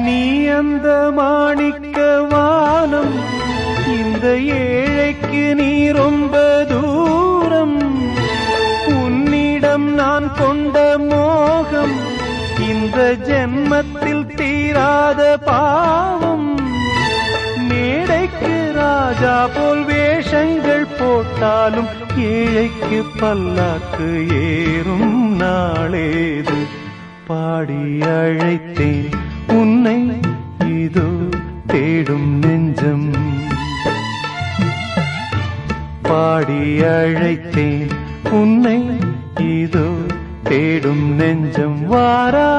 நீ அந்த மாணிக்க வானம், இந்த ஏழைக்கு நீ ரொம்ப தூரம். உன்னிடம் நான் கொண்ட மோகம் இந்த ஜென்மத்தில் தீராத பாவம். மேடைக்கு ராஜா போல் வேஷங்கள் போட்டாலும் ஏழைக்கு பல்லாக்கு ஏறும் நாளேது. பாடி அழைத்தேன் உன்னை, இதோ தேடும் நெஞ்சம். பாடி அழைத்தேன் உன்னை, இதோ தேடும் நெஞ்சம். வாரா